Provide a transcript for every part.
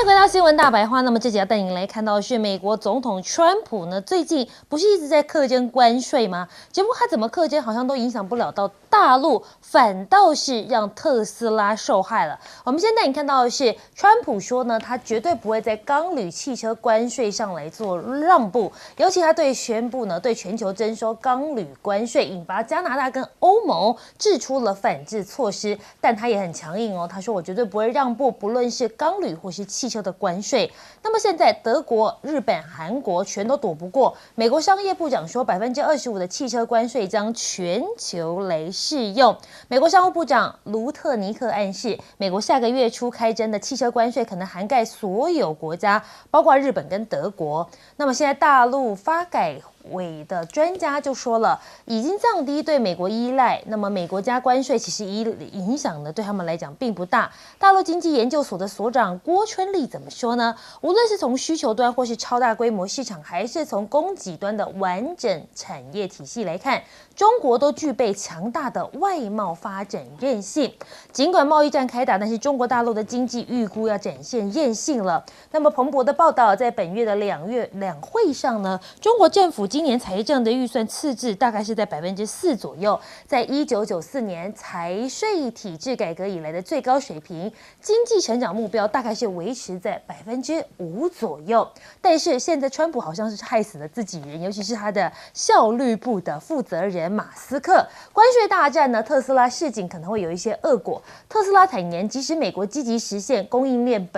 迎回到新闻大白话。那么这集要带您来看到的是美国总统川普呢，最近不是一直在课征关税吗？只不过他怎么课征好像都影响不了到大陆，反倒是让特斯拉受害了。我们先带你看到的是，川普说呢，他绝对不会在钢铝汽车关税上来做让步，尤其他宣布呢，对全球征收钢铝关税，引发加拿大跟欧盟制出了反制措施。但他也很强硬哦，他说我绝对不会让步，不论是钢铝或是汽车的关税。那么现在德国、日本、韩国全都躲不过。美国商业部长说，25%的汽车关税将全球来适用。美国商务部长卢特尼克暗示，美国下个月初开征的汽车关税可能涵盖所有国家，包括日本跟德国。那么现在大陆发改委的专家就说了，已经降低对美国依赖，那么美国加关税其实影响呢对他们来讲并不大。大陆经济研究所的所长郭春丽怎么说呢？无论是从需求端或是超大规模市场，还是从供给端的完整产业体系来看，中国都具备强大的外贸发展韧性。尽管贸易战开打，但是中国大陆的经济预估要展现韧性了。那么彭博的报道，在本月的两会上呢，中国政府今年财政的预算赤字大概是在4%左右，在1994年财税体制改革以来的最高水平，经济成长目标大概是维持在5%左右。但是现在川普好像是害死了自己人，尤其是他的效率部的负责人马斯克。关税大战呢，特斯拉市井可能会有一些恶果。特斯拉坦言，即使美国积极实现供应链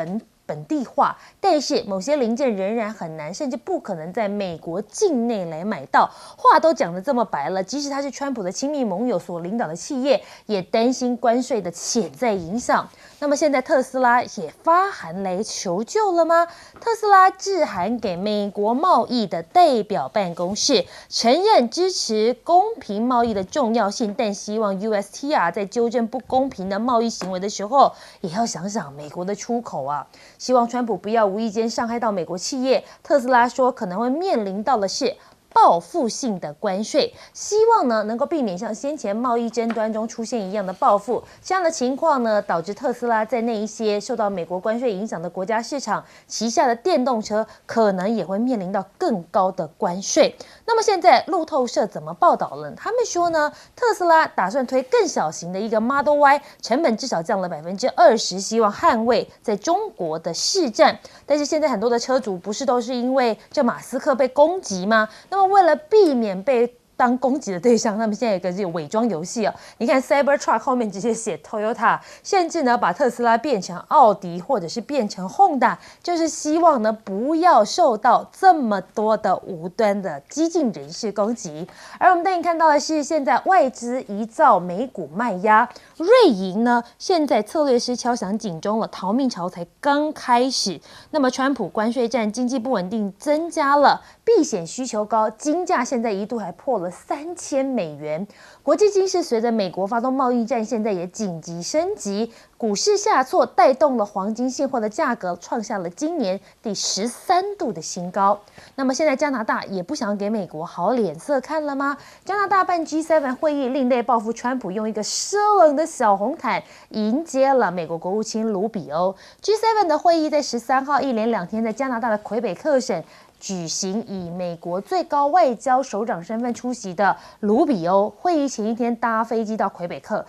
本地化，但是某些零件仍然很难，甚至不可能在美国境内来买到。话都讲得这么白了，即使他是川普的亲密盟友所领导的企业，也担心关税的潜在影响。那么现在特斯拉也发函来求救了吗？特斯拉致函给美国贸易的代表办公室，承认支持公平贸易的重要性，但希望 USTR 在纠正不公平的贸易行为的时候，也要想想美国的出口啊。希望川普不要无意间伤害到美国企业。特斯拉说可能会面临到的是报复性的关税，希望呢能够避免像先前贸易争端中出现一样的报复。这样的情况呢，导致特斯拉在那一些受到美国关税影响的国家市场旗下的电动车，可能也会面临到更高的关税。那么现在路透社怎么报道了？他们说呢，特斯拉打算推更小型的一个 Model Y， 成本至少降了20%，希望捍卫在中国的市占。但是现在很多的车主不是都是因为这马斯克被攻击吗？那么为了避免被当攻击的对象，他们现在有个这个伪装游戏啊，你看 Cybertruck 后面直接写 Toyota， 甚至呢把特斯拉变成奥迪或者是变成 Honda， 就是希望呢不要受到这么多的无端的激进人士攻击。而我们带你看到的是，现在外资一造美股卖压，瑞银呢现在策略师敲响警钟了，逃命潮才刚开始。那么川普关税战，经济不稳定增加了，避险需求高，金价现在一度还破了$3000。国际金市随着美国发动贸易战，现在也紧急升级，股市下挫带动了黄金现货的价格创下了今年第13度的新高。那么现在加拿大也不想给美国好脸色看了吗？加拿大办 G7 会议，另类报复川普，用一个湿冷的小红毯迎接了美国国务卿卢比欧。G7 的会议在13号一连2天在加拿大的魁北克省举行，以美国最高外交首长身份出席的卢比欧，会议前一天搭飞机到魁北克，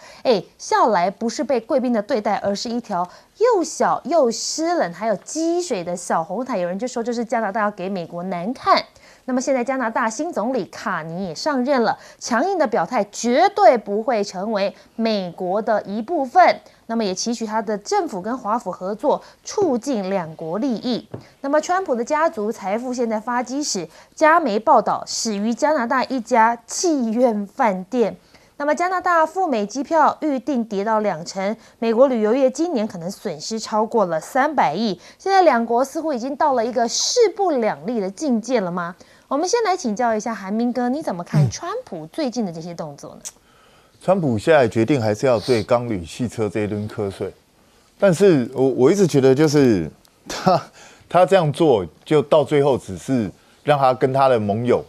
下来不是被贵宾的对待，而是一条又小又湿冷还有积水的小红毯。有人就说这是加拿大要给美国难看。那么现在加拿大新总理卡尼也上任了，强硬的表态绝对不会成为美国的一部分。那么也期许他的政府跟华府合作，促进两国利益。那么川普的家族财富现在发迹史，加媒报道始于加拿大一家妓院饭店。那么加拿大赴美机票预定跌到20%，美国旅游业今年可能损失超过了300亿。现在两国似乎已经到了一个势不两立的境界了吗？我们先来请教一下韩明哥，你怎么看川普最近的这些动作呢？川普现在决定还是要对钢铝汽车这一轮课税，但是我一直觉得就是他这样做，就到最后只是让他跟他的盟友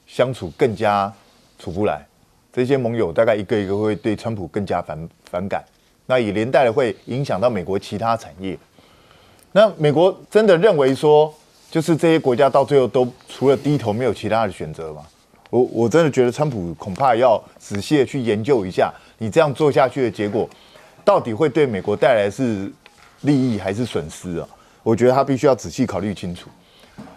相处更加处不来。这些盟友大概一个一个会对川普更加反感，那也连带的会影响到美国其他产业。那美国真的认为说，就是这些国家到最后都除了低头没有其他的选择吗？我真的觉得川普恐怕要仔细的去研究一下，你这样做下去的结果，到底会对美国带来是利益还是损失啊？我觉得他必须要仔细考虑清楚。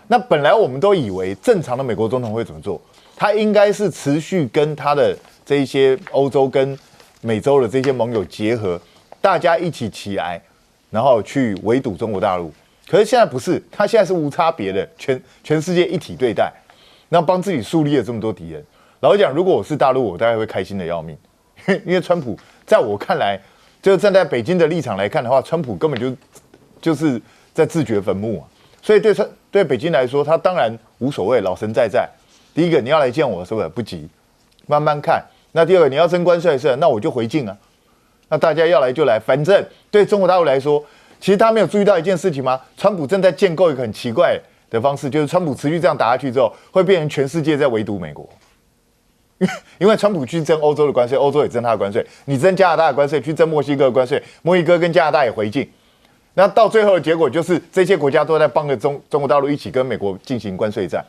那本来我们都以为正常的美国总统会怎么做？他应该是持续跟他的这一些欧洲跟美洲的这些盟友结合，大家一起起来，然后去围堵中国大陆。可是现在不是，他现在是无差别的，全世界一体对待，然后帮自己树立了这么多敌人。老实讲，如果我是大陆，我大概会开心的要命，因为川普在我看来，就站在北京的立场来看的话，川普根本就是在自掘坟墓啊。所以对北京来说，他当然无所谓，老神在在。第一个，你要来见我，是不是不急，慢慢看。那第二个，你要征关税是，那我就回敬啊。那大家要来就来，反正对中国大陆来说，其实他没有注意到一件事情吗？川普正在建构一个很奇怪的方式，就是川普持续这样打下去之后，会变成全世界在围堵美国。因为川普去征欧洲的关税，欧洲也征他的关税；你征加拿大的关税，去征墨西哥的关税，墨西哥跟加拿大也回敬。那到最后的结果就是这些国家都在帮着中国大陆一起跟美国进行关税战。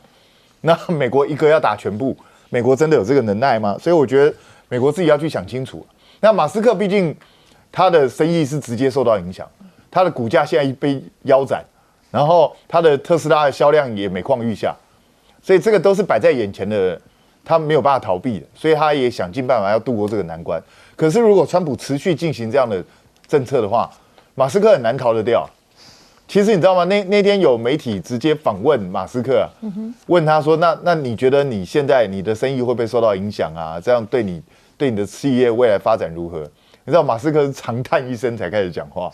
那美国一个要打全部，美国真的有这个能耐吗？所以我觉得美国自己要去想清楚。那马斯克毕竟他的生意是直接受到影响，他的股价现在被腰斩，然后他的特斯拉的销量也每况愈下，所以这个都是摆在眼前的，他没有办法逃避的，所以他也想尽办法要度过这个难关。可是如果川普持续进行这样的政策的话，马斯克很难逃得掉。其实你知道吗？那天有媒体直接访问马斯克、问他说：“那你觉得你现在你的生意会不会受到影响啊？这样对你的企业未来发展如何？”你知道马斯克是长叹一声才开始讲话，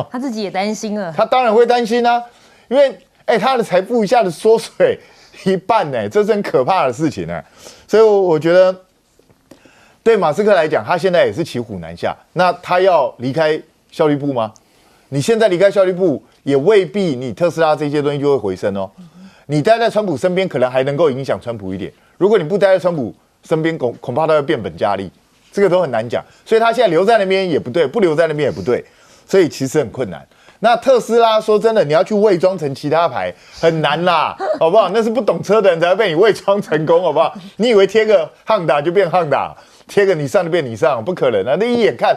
他自己也担心了。他当然会担心啊，因为他的财富一下子缩水一半呢，这是很可怕的事情呢。所以我觉得对马斯克来讲，他现在也是骑虎难下。那他要离开效率部吗？你现在离开效率部，也未必你特斯拉这些东西就会回升哦。你待在川普身边，可能还能够影响川普一点。如果你不待在川普身边，恐怕他会变本加厉，这个都很难讲。所以他现在留在那边也不对，不留在那边也不对，所以其实很困难。那特斯拉说真的，你要去伪装成其他牌很难啦，好不好？那是不懂车的人才会被你伪装成功，好不好？你以为贴个汉达就变汉达，贴个你上就变你上，不可能啊！那一眼看，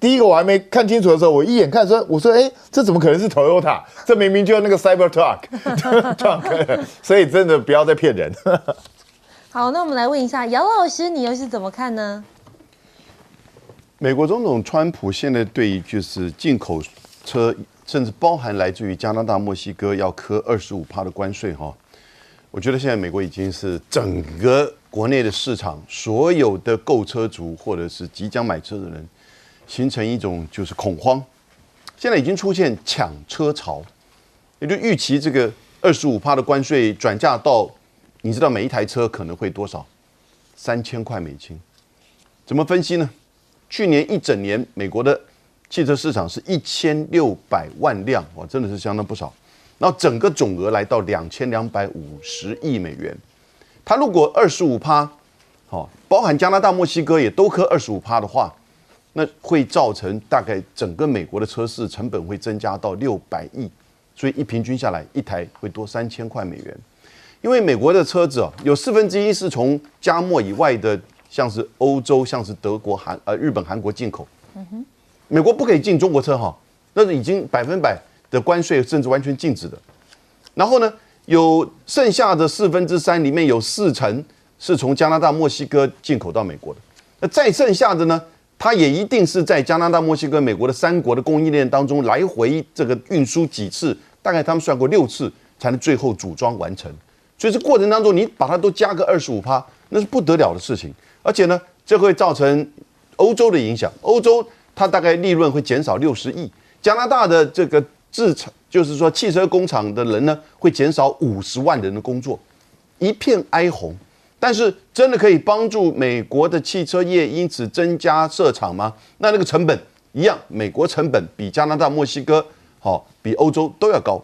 第一个我还没看清楚的时候，我一眼看我说，这怎么可能是 Toyota？ 这明明就是那个 Cybertruck， 所以真的不要再骗人。好，那我们来问一下姚老师，你又是怎么看呢？美国总统川普现在对就是进口车，甚至包含来自于加拿大、墨西哥要课25%的关税哈。我觉得现在美国已经是整个国内的市场，所有的购车族或者是即将买车的人，形成一种就是恐慌。现在已经出现抢车潮，也就预期这个25%的关税转嫁到，你知道每一台车可能会多少？3000块美金。怎么分析呢？去年一整年，美国的汽车市场是1600万辆，哇，真的是相当不少。然后整个总额来到2250亿美元。它如果25%，包含加拿大、墨西哥也都课25%的话，那会造成大概整个美国的车市成本会增加到600亿，所以一平均下来，一台会多3000块美元。因为美国的车子有1/4是从加墨以外的，像是欧洲、像是德国、日本、韩国进口。美国不可以进中国车那是已经100%的关税，甚至完全禁止的。然后呢，有剩下的3/4里面有40%是从加拿大、墨西哥进口到美国的。那再剩下的呢，它也一定是在加拿大、墨西哥、美国的3国的供应链当中来回这个运输几次，大概他们算过6次才能最后组装完成。所以这过程当中，你把它都加个25%，那是不得了的事情。而且呢，这会造成欧洲的影响。欧洲它大概利润会减少60亿，加拿大的这个就是说汽车工厂的人呢，会减少50万人的工作，一片哀鸿。但是真的可以帮助美国的汽车业因此增加设厂吗？那个成本一样，美国成本比加拿大、墨西哥比欧洲都要高。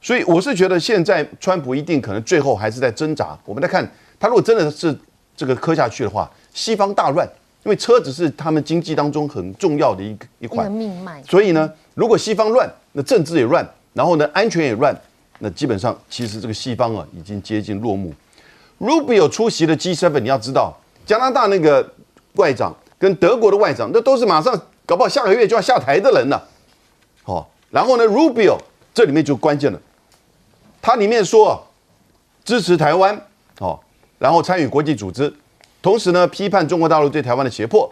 所以我是觉得现在川普一定可能最后还是在挣扎。我们来看他如果真的是这个磕下去的话，西方大乱，因为车子是他们经济当中很重要的一环命脉。所以呢，如果西方乱，那政治也乱，然后呢，安全也乱，那基本上其实这个西方啊已经接近落幕。Rubio 出席的 G7， 你要知道，加拿大那个外长跟德国的外长，那都是马上搞不好下个月就要下台的人了。然后呢 ，Rubio 这里面就关键了，他里面说支持台湾，然后参与国际组织，同时呢批判中国大陆对台湾的胁迫。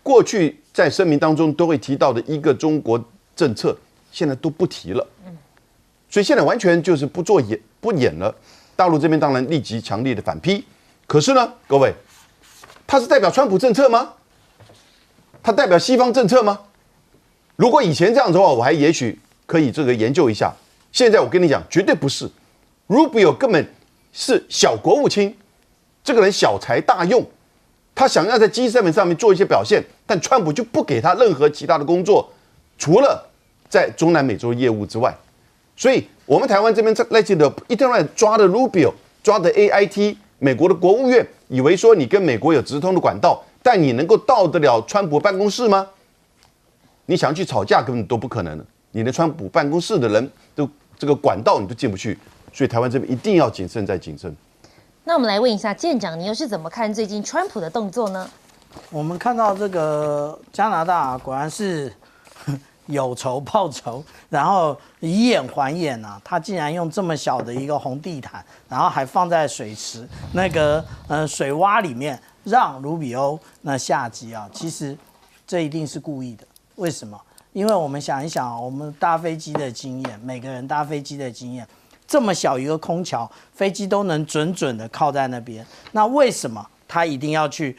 过去在声明当中都会提到的一个中国政策，现在都不提了。所以现在完全就是不演了。大陆这边当然立即强烈的反批。可是呢，各位，他是代表川普政策吗？他代表西方政策吗？如果以前这样子的话，我还也许可以这个研究一下。现在我跟你讲，绝对不是。Rubio 根本是小国务卿，这个人小才大用，他想要在 G7 上面做一些表现，但川普就不给他任何其他的工作，除了在中南美洲业务之外。所以我们台湾这边在记得一天到晚抓的 Rubio， 抓的 AIT， 美国的国务院，以为说你跟美国有直通的管道，但你能够到得了川普办公室吗？你想去吵架根本都不可能的，你连川普办公室的人都这个管道你都进不去，所以台湾这边一定要谨慎再谨慎。那我们来问一下舰长，你又是怎么看最近川普的动作呢？我们看到这个加拿大果然是有仇报仇，然后以眼还眼啊！他竟然用这么小的一个红地毯，然后还放在水池那个水洼里面，让卢比欧那下机啊！其实这一定是故意的。为什么？因为我们想一想，我们搭飞机的经验，每个人搭飞机的经验，这么小一个空桥，飞机都能准的靠在那边，那为什么他一定要去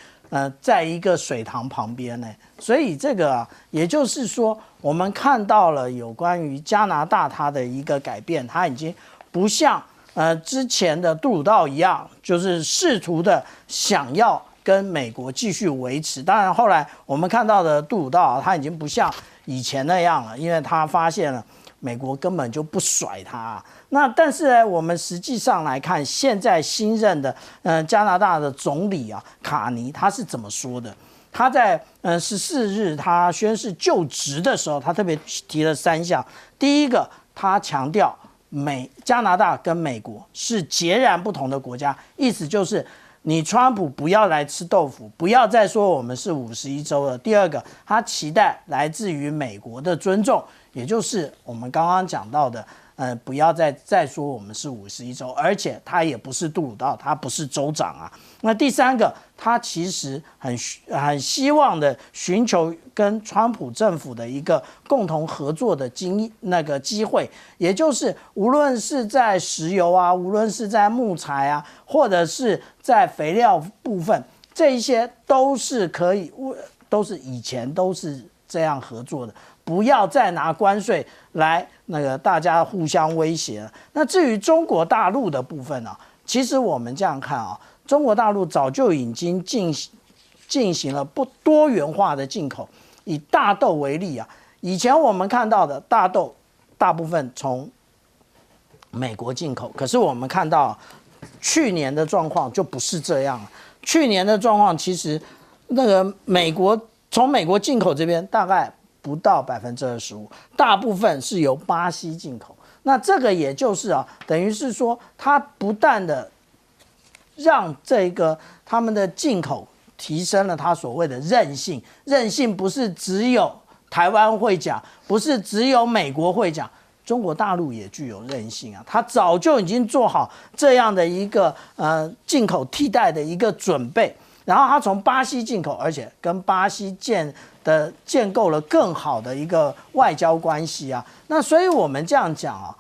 在一个水塘旁边呢？所以这个啊，也就是说，我们看到了有关于加拿大它的一个改变，它已经不像之前的杜鲁道一样，就是试图的想要跟美国继续维持。当然后来我们看到的杜鲁道啊，他已经不像以前那样了，因为他发现了美国根本就不甩他。那但是呢，我们实际上来看，现在新任的加拿大的总理啊卡尼他是怎么说的？他在14日他宣誓就职的时候，他特别提了3项。第一个，他强调加拿大跟美国是截然不同的国家，意思就是你川普不要来吃豆腐，不要再说我们是51州了。第二个，他期待来自于美国的尊重，也就是我们刚刚讲到的。不要再说我们是51州，而且他也不是杜鲁道，他不是州长啊。那第三个，他其实很希望的寻求跟川普政府的一个共同合作的机会，也就是无论是在石油啊，无论是在木材啊，或者是在肥料部分，这一些都是可以，都是以前都是这样合作的。不要再拿关税来大家互相威胁了。那至于中国大陆的部分啊，其实我们这样看啊，中国大陆早就已经进行了不多元化的进口。以大豆为例啊，以前我们看到的大豆大部分从美国进口，可是我们看到去年的状况就不是这样了。去年的状况其实从美国进口这边大概不到25%，大部分是由巴西进口。那这个也就是啊，等于是说，它不但的让这个他们的进口提升了它所谓的韧性，韧性不是只有台湾会讲，不是只有美国会讲，中国大陆也具有韧性啊，它早就已经做好这样的一个进口替代的一个准备。然后它从巴西进口，而且跟巴西建构了更好的一个外交关系啊。那所以我们这样讲啊，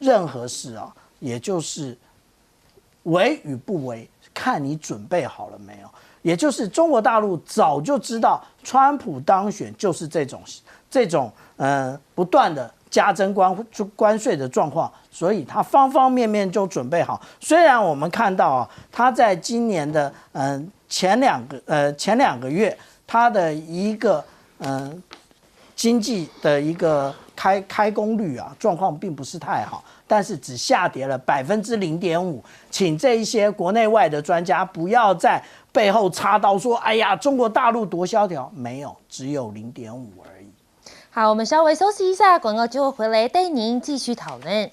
任何事啊，也就是为与不为，看你准备好了没有。也就是中国大陆早就知道，川普当选就是这种不断的加征关税的状况，所以他方方面面就准备好。虽然我们看到啊，他在今年的前两个月，他的一个经济的一个开工率啊，状况并不是太好，但是只下跌了0.5%。请这一些国内外的专家不要在背后插刀说，哎呀，中国大陆多萧条，没有，只有0.5而已。好，我们稍微休息一下，广告之后回来带您继续讨论。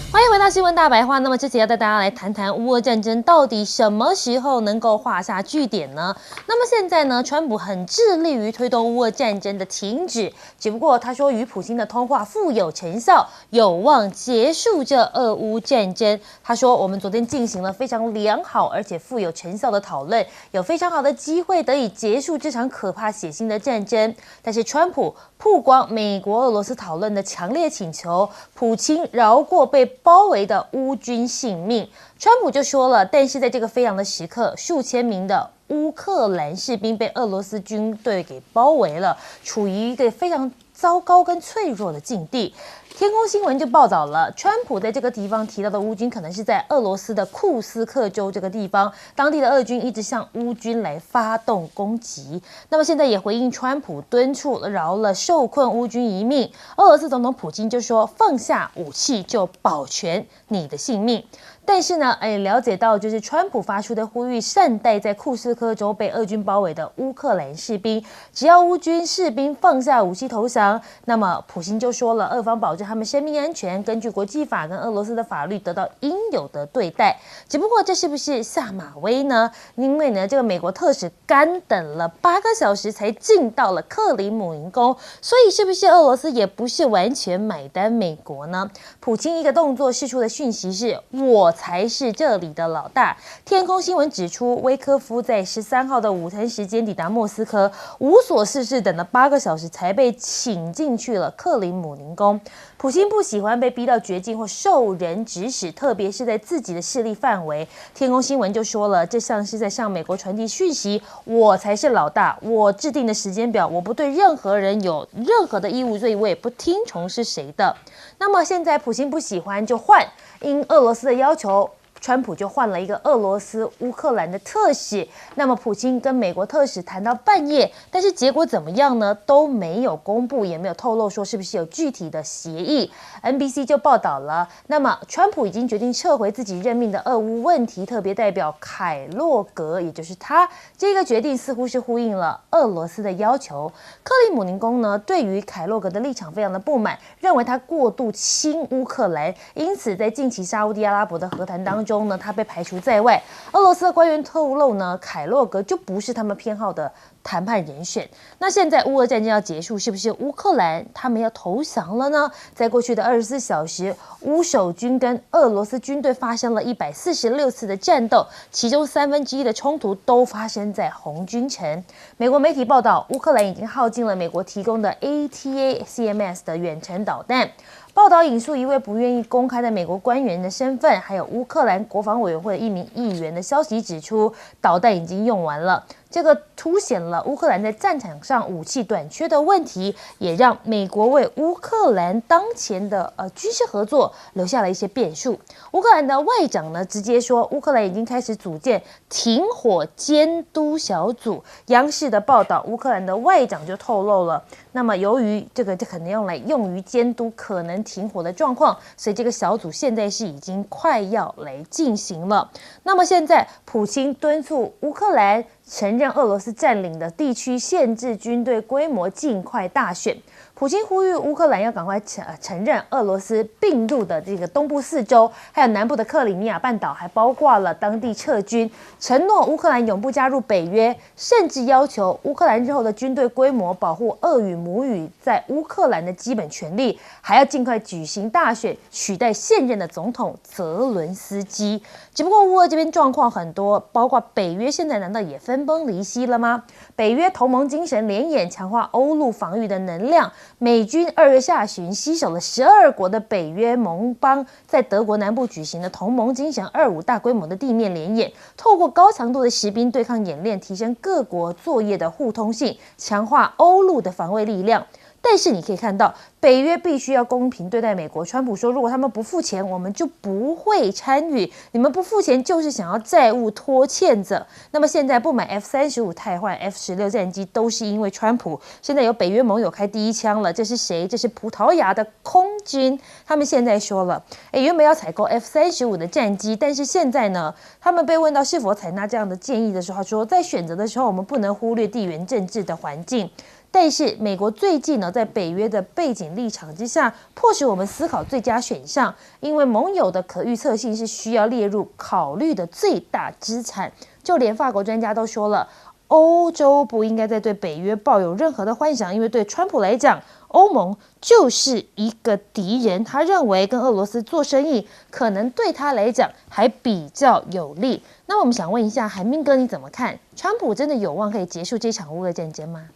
欢迎回到新闻大白话。那么这期要带大家来谈谈乌俄战争到底什么时候能够画下句点呢？那么现在呢，川普很致力于推动乌俄战争的停止，只不过他说与普京的通话富有成效，有望结束这俄乌战争。他说我们昨天进行了非常良好而且富有成效的讨论，有非常好的机会得以结束这场可怕血腥的战争。但是川普曝光美国俄罗斯讨论的强烈请求，普京饶过被包围的乌军性命。川普就说了，但是在这个非常的时刻，数千名的乌克兰士兵被俄罗斯军队给包围了，处于一个非常糟糕跟脆弱的境地。天空新闻就报道了，川普在这个地方提到的乌军可能是在俄罗斯的库斯克州这个地方，当地的俄军一直向乌军来发动攻击。那么现在也回应川普敦促饶了受困乌军一命，俄罗斯总统普京就说放下武器就保全你的性命。但是呢，了解到就是川普发出的呼吁，善待在库斯科州被俄军包围的乌克兰士兵，只要乌军士兵放下武器投降，那么普京就说了，俄方保证他们生命安全，根据国际法跟俄罗斯的法律得到应有的对待。只不过这是不是下马威呢？因为呢，这个美国特使干等了8个小时才进到了克里姆林宫，所以是不是俄罗斯也不是完全买单美国呢？普京一个动作释出的讯息是，我才是这里的老大。天空新闻指出，威科夫在13号的午餐时间抵达莫斯科，无所事事等了8个小时才被请进去了克里姆林宫。普京不喜欢被逼到绝境或受人指使，特别是在自己的势力范围。天空新闻就说了，这像是在向美国传递讯息，我才是老大，我制定的时间表，我不对任何人有任何的义务，所以我也不听从是谁的。那么现在普京不喜欢就换，因俄罗斯的要求，川普就换了一个俄罗斯乌克兰的特使。那么普京跟美国特使谈到半夜，但是结果怎么样呢？都没有公布，也没有透露说是不是有具体的协议。NBC 就报道了，那么川普已经决定撤回自己任命的俄乌问题特别代表凯洛格，也就是他。这个决定似乎是呼应了俄罗斯的要求。克里姆林宫呢，对于凯洛格的立场非常的不满，认为他过度亲乌克兰，因此在近期沙烏地阿拉伯的和谈当中呢，他被排除在外。俄罗斯的官员透露呢，凯洛格就不是他们偏好的谈判人选。那现在乌俄战争要结束，是不是乌克兰他们要投降了呢？在过去的24小时，乌守军跟俄罗斯军队发生了146次的战斗，其中1/3的冲突都发生在红军城。美国媒体报道，乌克兰已经耗尽了美国提供的 ATACMS 的远程导弹。报道引述一位不愿意公开的美国官员的身份，还有乌克兰国防委员会的一名议员的消息指出，导弹已经用完了。这个凸显了乌克兰在战场上武器短缺的问题，也让美国为乌克兰当前的军事合作留下了一些变数。乌克兰的外长呢直接说，乌克兰已经开始组建停火监督小组。央视的报道，乌克兰的外长就透露了，那么由于这可能用于监督可能停火的状况，所以这个小组现在是已经快要来进行了。那么现在普京敦促乌克兰承认俄罗斯占领的地区，限制军队规模，尽快大选。普京呼吁乌克兰要赶快承认俄罗斯并入的这个东部4州，还有南部的克里米亚半岛，还包括了当地撤军，承诺乌克兰永不加入北约，甚至要求乌克兰日后的军队规模保护俄语母语在乌克兰的基本权利，还要尽快举行大选，取代现任的总统泽伦斯基。只不过乌俄这边状况很多，包括北约现在难道也分崩离析了吗？北约同盟精神联演，强化欧陆防御的能量。美军2月下旬携手了12国的北约盟邦，在德国南部举行的同盟精神25大规模的地面联演，透过高强度的实兵对抗演练，提升各国作业的互通性，强化欧陆的防卫力量。但是你可以看到，北约必须要公平对待美国。川普说，如果他们不付钱，我们就不会参与。你们不付钱，就是想要债务拖欠着。那么现在不买 F-35汰换 F-16战机，都是因为川普。现在有北约盟友开第一枪了，这是谁？这是葡萄牙的空军。他们现在说了，原本要采购 F-35的战机，但是现在呢，他们被问到是否采纳这样的建议的时候，说在选择的时候，我们不能忽略地缘政治的环境。但是美国最近呢，在北约的背景立场之下，迫使我们思考最佳选项，因为盟友的可预测性是需要列入考虑的最大资产。就连法国专家都说了，欧洲不应该再对北约抱有任何的幻想，因为对川普来讲，欧盟就是一个敌人。他认为跟俄罗斯做生意，可能对他来讲还比较有利。那我们想问一下，韩明哥你怎么看？川普真的有望可以结束这场乌俄战争吗？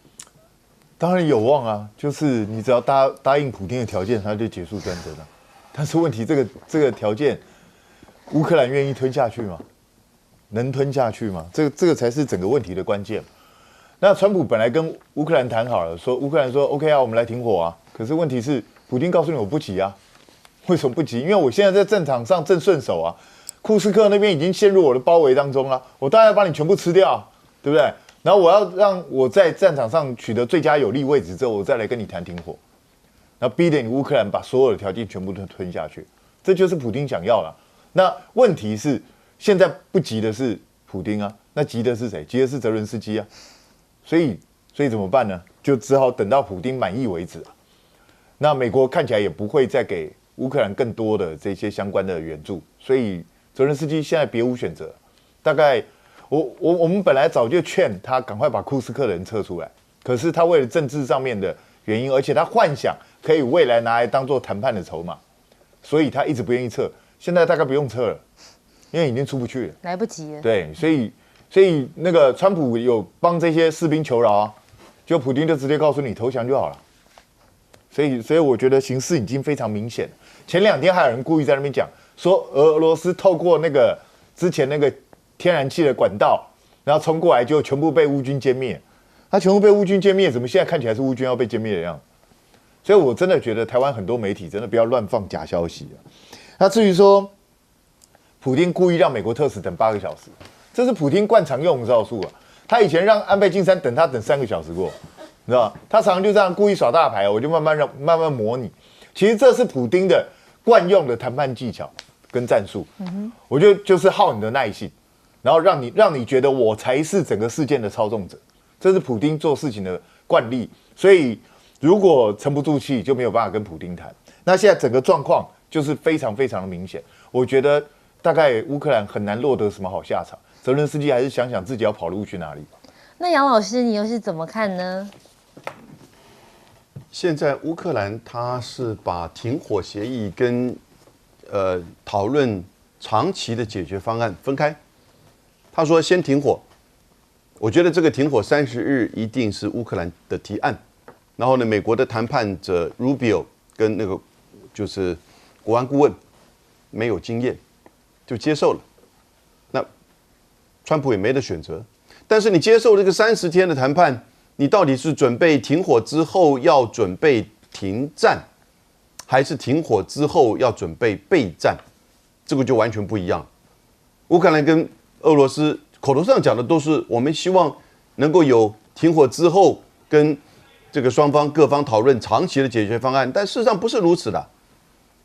当然有望啊，就是你只要答应普丁的条件，他就结束战争了。但是问题这个条件，乌克兰愿意吞下去吗？能吞下去吗？这个才是整个问题的关键。那川普本来跟乌克兰谈好了，说乌克兰说 OK 啊，我们来停火啊。可是问题是，普丁告诉你我不急啊。为什么不急？因为我现在在战场上正顺手啊，库斯克那边已经陷入我的包围当中了，我当然要把你全部吃掉，对不对？然后我要让我在战场上取得最佳有利位置之后，我再来跟你谈停火，然后逼得你乌克兰把所有的条件全部都吞下去，这就是普丁想要了。那问题是，现在不急的是普丁啊，那急的是谁？急的是泽伦斯基啊。所以怎么办呢？就只好等到普丁满意为止啊。那美国看起来也不会再给乌克兰更多的这些相关的援助，所以泽伦斯基现在别无选择。大概我们本来早就劝他赶快把库斯克的人撤出来，可是他为了政治上面的原因，而且他幻想可以未来拿来当做谈判的筹码，所以他一直不愿意撤。现在大概不用撤了，因为已经出不去了，来不及了。对，所以那个川普有帮这些士兵求饶啊，就普丁就直接告诉你投降就好了。所以我觉得形势已经非常明显。前2天还有人故意在那边讲说俄罗斯透过那个之前那个天然气的管道，然后冲过来就全部被乌军歼灭。他全部被乌军歼灭，怎么现在看起来是乌军要被歼灭的样子？所以我真的觉得台湾很多媒体真的不要乱放假消息啊。那至于说普丁故意让美国特使等8个小时，这是普丁惯常用的招数啊。他以前让安倍晋三等3个小时过，你知道吗？他常常就这样故意耍大牌，我就慢慢模拟。其实这是普丁的惯用的谈判技巧跟战术。我就是耗你的耐性，然后让你觉得我才是整个事件的操纵者，这是普丁做事情的惯例。所以如果沉不住气，就没有办法跟普丁谈。那现在整个状况就是非常非常的明显，我觉得大概乌克兰很难落得什么好下场。泽伦斯基还是想想自己要跑路去哪里。那杨老师，你又是怎么看呢？现在乌克兰他是把停火协议跟讨论长期的解决方案分开。他说先停火，我觉得这个停火30日一定是乌克兰的提案。然后呢，美国的谈判者 Rubio 跟那个就是国安顾问没有经验，就接受了。那川普也没得选择。但是你接受这个30天的谈判，你到底是准备停火之后要准备停战，还是停火之后要准备备战？这个就完全不一样。乌克兰跟俄罗斯口头上讲的都是我们希望能够有停火之后跟这个双方各方讨论长期的解决方案，但事实上不是如此的。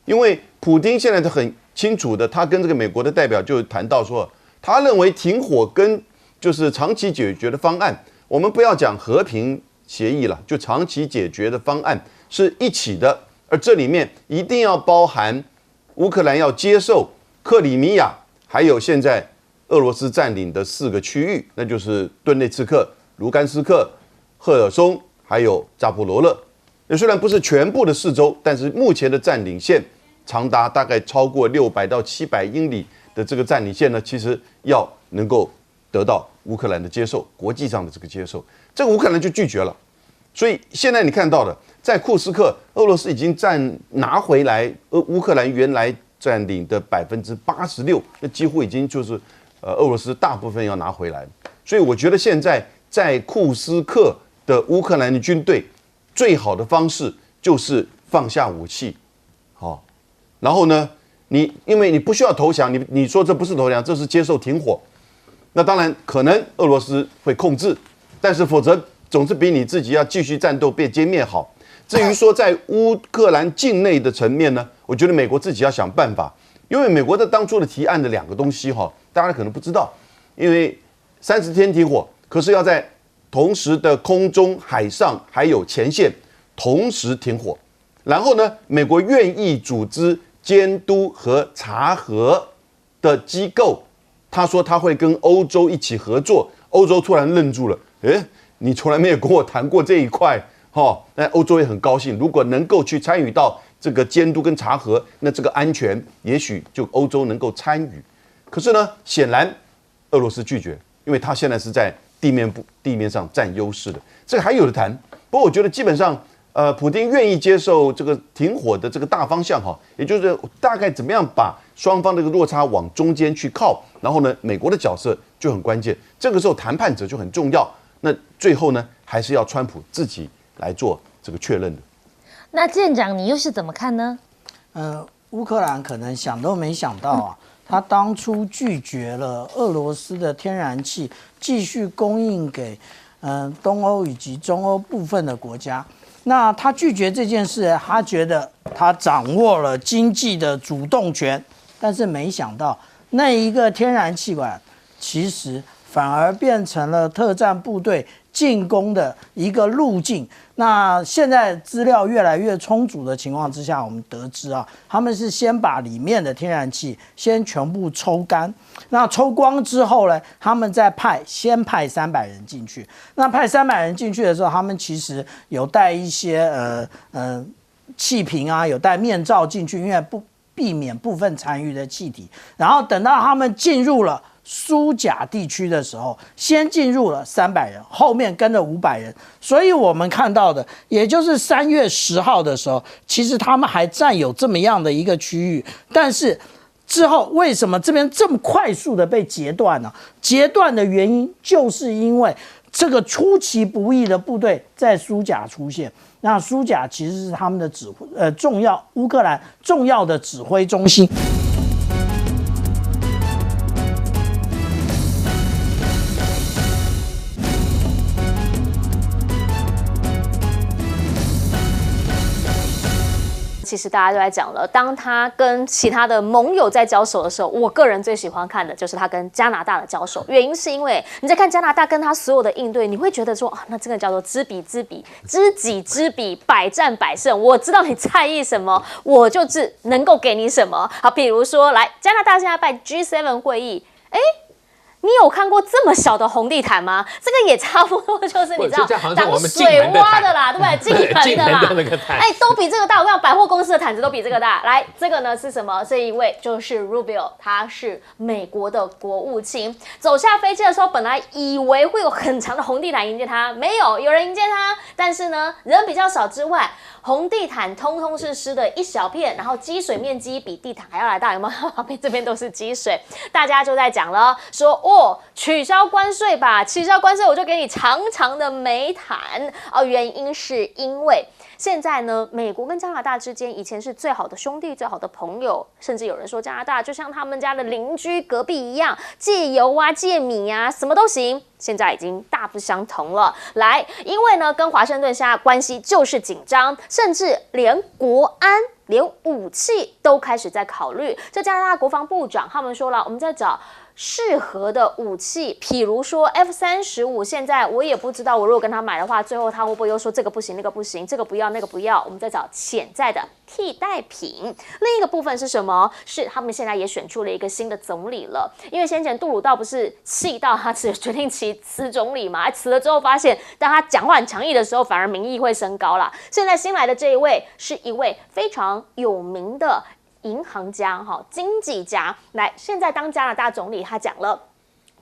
因为普丁现在是很清楚的，他跟这个美国的代表就谈到说，他认为停火跟就是长期解决的方案，我们不要讲和平协议了，就长期解决的方案是一起的，而这里面一定要包含乌克兰要接受克里米亚，还有现在俄罗斯占领的4个区域，那就是顿内茨克、卢甘斯克、赫尔松，还有扎波罗热。那虽然不是全部的4州，但是目前的占领线长达大概超过600到700英里的这个占领线呢，其实要能够得到乌克兰的接受，国际上的这个接受，这个乌克兰就拒绝了。所以现在你看到的，在库斯克，俄罗斯已经拿回来乌克兰原来占领的86%，那几乎已经就是俄罗斯大部分要拿回来。所以我觉得现在在库斯克的乌克兰的军队最好的方式就是放下武器，好，然后呢，因为你不需要投降，你说这不是投降，这是接受停火，那当然可能俄罗斯会控制，但是否则总是比你自己要继续战斗被歼灭好。至于说在乌克兰境内的层面呢，我觉得美国自己要想办法，因为美国的当初的提案的2个东西大家可能不知道，因为30天停火，可是要在同时的空中、海上还有前线同时停火，然后呢，美国愿意组织监督和查核的机构，他说他会跟欧洲一起合作，欧洲突然愣住了，你从来没有跟我谈过这一块，那欧洲也很高兴，如果能够去参与到这个监督跟查核，那这个安全也许就欧洲能够参与。可是呢，显然俄罗斯拒绝，因为他现在是在地面上占优势的，这个还有的谈。不过我觉得基本上，普丁愿意接受这个停火的这个大方向也就是大概怎么样把双方这个落差往中间去靠，然后呢，美国的角色就很关键，这个时候谈判者就很重要。那最后呢，还是要川普自己来做这个确认的。那舰长，你又是怎么看呢？乌克兰可能想都没想到啊，他当初拒绝了俄罗斯的天然气继续供应给东欧以及中欧部分的国家。那他拒绝这件事，他觉得他掌握了经济的主动权，但是没想到那一个天然气管其实反而变成了特战部队进攻的一个路径。那现在资料越来越充足的情况之下，我们得知他们是先把里面的天然气先全部抽干，那抽光之后呢，他们再先派300人进去。那派300人进去的时候，他们其实有带一些气瓶有带面罩进去，因为避免部分残余的气体。然后等到他们进入了苏甲地区的时候，先进入了300人，后面跟着500人，所以我们看到的，也就是3月10号的时候，其实他们还占有这么样的一个区域，但是之后为什么这边这么快速的被截断呢？截断的原因就是因为这个出其不意的部队在苏甲出现。那苏甲其实是他们的乌克兰重要的指挥中心。其实大家都在讲了，当他跟其他的盟友在交手的时候，我个人最喜欢看的就是他跟加拿大的交手。原因是因为你在看加拿大跟他所有的应对，你会觉得说那真的叫做知己知彼，百战百胜。我知道你在意什么，我就是能够给你什么。好，比如说来加拿大现在办 G7 会议，你有看过这么小的红地毯吗？这个也差不多，就是你知道挡水洼的啦，对不对？进盆的啦，都比这个大。我看百货公司的毯子都比这个大。来，这个呢是什么？这一位就是 Rubio， 他是美国的国务卿。走下飞机的时候，本来以为会有很长的红地毯迎接他，没有，有人迎接他，但是呢，人比较少之外，红地毯通通是湿的一小片，然后积水面积比地毯还要来大，有没有？旁边这边都是积水，大家就在讲了，说取消关税吧，取消关税我就给你长长的美毯。原因是因为现在呢，美国跟加拿大之间以前是最好的兄弟、最好的朋友，甚至有人说加拿大就像他们家的邻居隔壁一样，借油借米什么都行。现在已经大不相同了。来，因为呢，跟华盛顿现在关系就是紧张，甚至连国安、连武器都开始在考虑。这加拿大国防部长他们说了，我们在找适合的武器，譬如说 F-35，现在我也不知道，我如果跟他买的话，最后他会不会又说这个不行，那个不行，这个不要，那个不要？我们在找潜在的替代品。另一个部分是什么？是他们现在也选出了一个新的总理了，因为先前杜鲁道不是气到他只决定辞总理嘛，辞了之后发现，当他讲话很强硬的时候，反而民意会升高啦。现在新来的这一位是一位非常有名的银行家经济家，来，现在当加拿大总理，他讲了，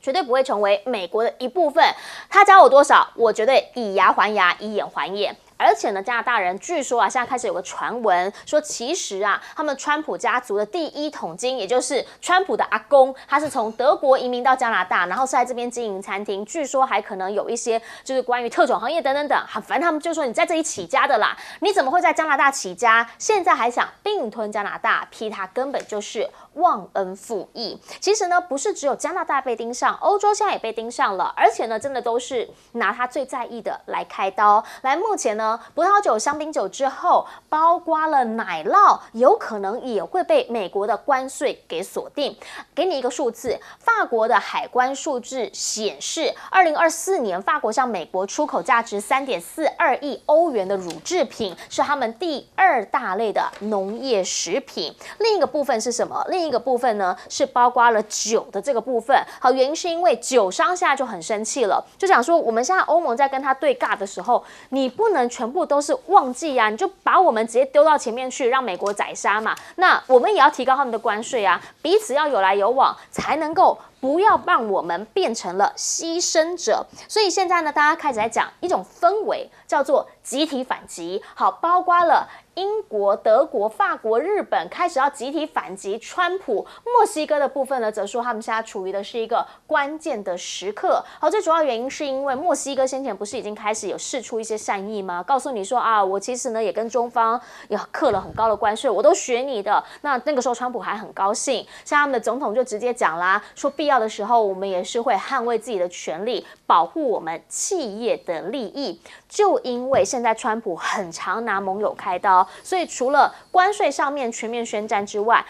绝对不会成为美国的一部分。他教我多少？我绝对以牙还牙，以眼还眼。而且呢，加拿大人据说啊，现在开始有个传闻说，其实啊，他们川普家族的第一桶金，也就是川普的阿公，他是从德国移民到加拿大，然后是在这边经营餐厅，据说还可能有一些就是关于特种行业等等等，反正他们就说你在这里起家的啦，你怎么会在加拿大起家？现在还想并吞加拿大，批他根本就是忘恩负义。其实呢，不是只有加拿大被盯上，欧洲现在也被盯上了，而且呢，真的都是拿他最在意的来开刀。来，目前呢，葡萄酒、香槟酒之后，包括了奶酪，有可能也会被美国的关税给锁定。给你一个数字，法国的海关数字显示，2024年法国向美国出口价值3.42亿欧元的乳制品，是他们第2大类的农业食品。另一个部分是什么？另一个部分呢，是包括了酒的这个部分。好，原因是因为酒商现在就很生气了，就讲说我们现在欧盟在跟他对尬的时候，你不能全部都是忘记啊，你就把我们直接丢到前面去，让美国宰杀嘛。那我们也要提高他们的关税啊，彼此要有来有往，才能够不要让我们变成了牺牲者。所以现在呢，大家开始在讲一种氛围，叫做集体反击。好，包括了英国、德国、法国、日本开始要集体反击川普。墨西哥的部分呢，则说他们现在处于的是一个关键的时刻。好，最主要原因是因为墨西哥先前不是已经开始有释出一些善意吗？告诉你说啊，我其实呢也跟中方也课了很高的关税，我都学你的。那个时候川普还很高兴，像他们的总统就直接讲啦，说必要的时候我们也是会捍卫自己的权利，保护我们企业的利益。就因为现在川普很常拿盟友开刀，所以除了关税上面全面宣战之外，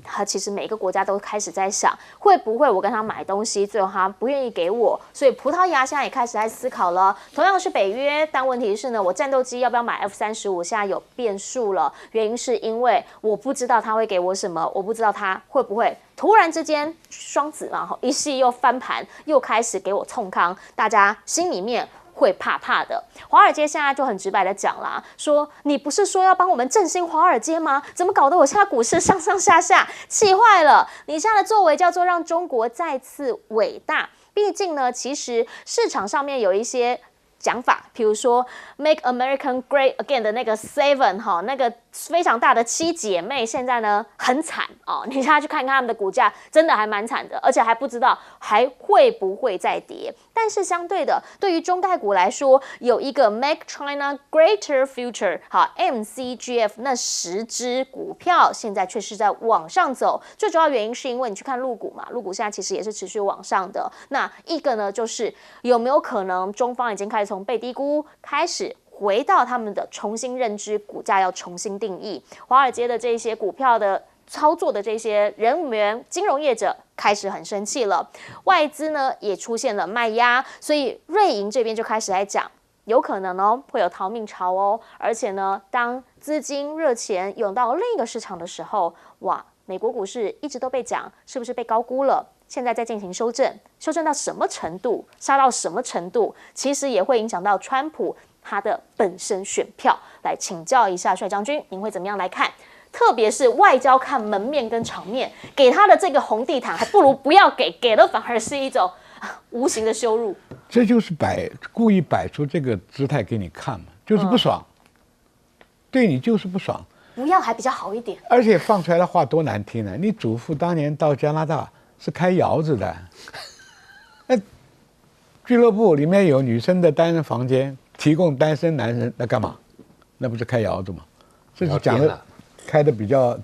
他其实每个国家都开始在想，会不会我跟他买东西，最后他不愿意给我，所以葡萄牙现在也开始在思考了。同样是北约，但问题是呢，我战斗机要不要买 F-35，现在有变数了。原因是因为我不知道他会给我什么，我不知道他会不会突然之间双子嘛，一系又翻盘，又开始给我冲康，大家心里面会怕怕的。华尔街现在就很直白的讲啦，说你不是说要帮我们振兴华尔街吗？怎么搞得我现在股市上上下下，气坏了？你现在的作为叫做让中国再次伟大。毕竟呢，其实市场上面有一些讲法，比如说 Make American Great Again 的那个 Seven 哈，那个非常大的7姐妹，现在呢很惨哦。你现在去看看他们的股价，真的还蛮惨的，而且还不知道还会不会再跌。但是相对的，对于中概股来说，有一个 Make China Greater Future 好 MCGF 那10只股票，现在却是在往上走。最主要原因是因为你去看陆股嘛，陆股现在其实也是持续往上的。那一个呢，就是有没有可能中方已经开始从被低估开始回到他们的重新认知，股价要重新定义。华尔街的这些股票的操作的这些人员、金融业者开始很生气了，外资呢也出现了卖压，所以瑞银这边就开始来讲，有可能哦会有逃命潮哦，而且呢，当资金热钱涌到另一个市场的时候，哇，美国股市一直都被讲是不是被高估了？现在在进行修正，修正到什么程度，杀到什么程度，其实也会影响到川普他的本身选票。来请教一下帅将军，您会怎么样来看？特别是外交看门面跟场面，给他的这个红地毯，还不如不要给，给了反而是一种无形的羞辱。这就是故意摆出这个姿态给你看嘛，就是不爽，对你就是不爽。不要还比较好一点。而且放出来的话多难听呢！你祖父当年到加拿大是开窑子的，那俱乐部里面有女生的单人房间，提供单身男人，那干嘛？那不是开窑子吗？这是讲的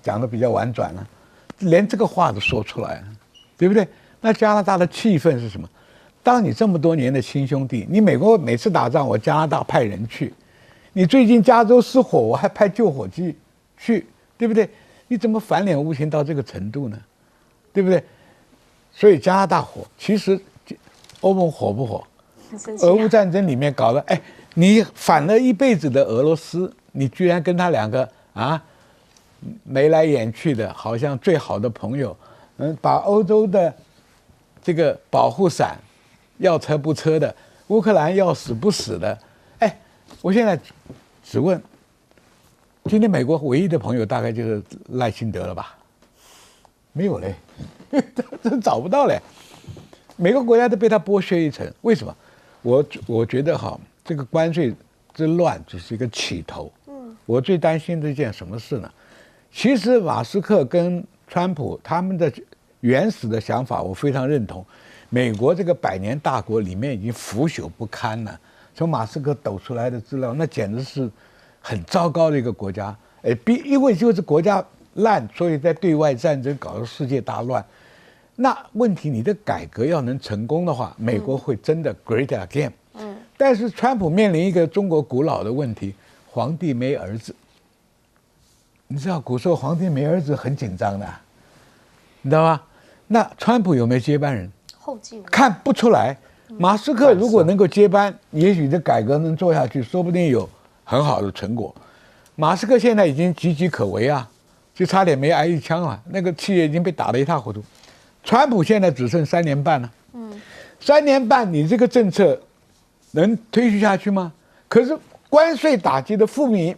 讲的比较婉转了，连这个话都说出来了，对不对？那加拿大的气氛是什么？当你这么多年的亲兄弟，你美国每次打仗，我加拿大派人去，你最近加州失火，我还派救火机去，对不对？你怎么反脸无情到这个程度呢？对不对？所以加拿大火，其实欧盟火不火？俄乌战争里面搞了，你反了一辈子的俄罗斯，你居然跟他两个眉来眼去的，好像最好的朋友，把欧洲的这个保护伞要车不车的，乌克兰要死不死的，我现在只问，今天美国唯一的朋友大概就是赖清德了吧？没有嘞，真找不到嘞。每个国家都被他剥削一层，为什么？我觉得这个关税之乱只是一个起头。我最担心的一件什么事呢？其实马斯克跟川普他们的原始的想法，我非常认同。美国这个百年大国里面已经腐朽不堪了，从马斯克抖出来的资料，那简直是很糟糕的一个国家。因为就是国家烂，所以在对外战争搞得世界大乱。那问题，你的改革要能成功的话，美国会真的 great again。但是川普面临一个中国古老的问题，皇帝没儿子。你知道古时候皇帝没儿子很紧张的，你知道吗？那川普有没有接班人？后继无人看不出来。马斯克如果能够接班，也许这改革能做下去，说不定有很好的成果。马斯克现在已经岌岌可危啊，就差点没挨一枪了，那个企业已经被打得一塌糊涂。川普现在只剩3年半了，3年半你这个政策能推续下去吗？可是关税打击的负面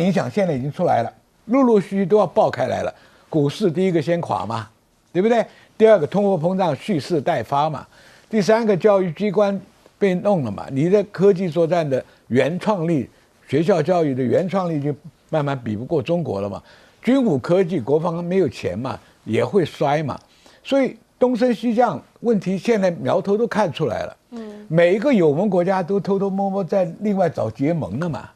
影响现在已经出来了，陆陆续续都要爆开来了。股市第一个先垮嘛，对不对？第二个通货膨胀蓄势待发嘛，第三个教育机关被弄了嘛，你的科技作战的原创力，学校教育的原创力就慢慢比不过中国了嘛。军武科技国防没有钱嘛，也会衰嘛。所以东升西降问题现在苗头都看出来了。每一个友盟国家都偷偷摸摸在另外找结盟了嘛。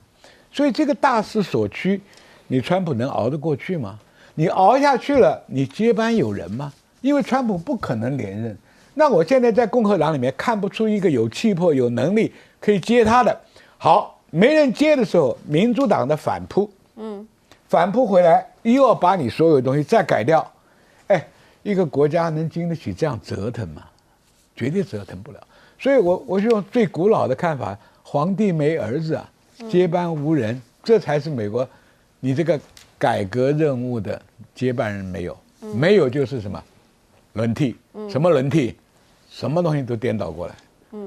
所以这个大势所趋，你川普能熬得过去吗？你熬下去了，你接班有人吗？因为川普不可能连任。那我现在在共和党里面看不出一个有气魄、有能力可以接他的。好，没人接的时候，民主党的反扑，反扑回来又要把你所有东西再改掉。一个国家能经得起这样折腾吗？绝对折腾不了。所以我是用最古老的看法，皇帝没儿子啊，接班无人，这才是美国你这个改革任务的接班人没有，没有就是什么轮替，什么轮替，什么东西都颠倒过来。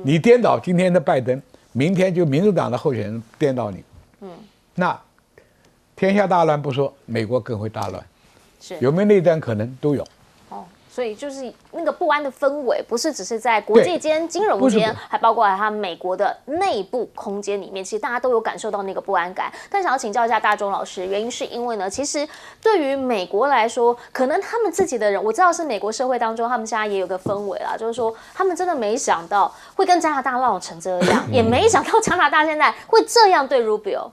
你颠倒今天的拜登，明天就民主党的候选人颠倒你。那天下大乱不说，美国更会大乱，有没有内战可能都有。所以就是那个不安的氛围，不是只是在国际间、金融间，还包括它美国的内部空间里面，其实大家都有感受到那个不安感。但想要请教一下大钟老师，原因是因为呢，其实对于美国来说，可能他们自己的人，我知道是美国社会当中，他们现在也有个氛围啦，就是说他们真的没想到会跟加拿大闹成这样，也没想到加拿大现在会这样对 Rubio。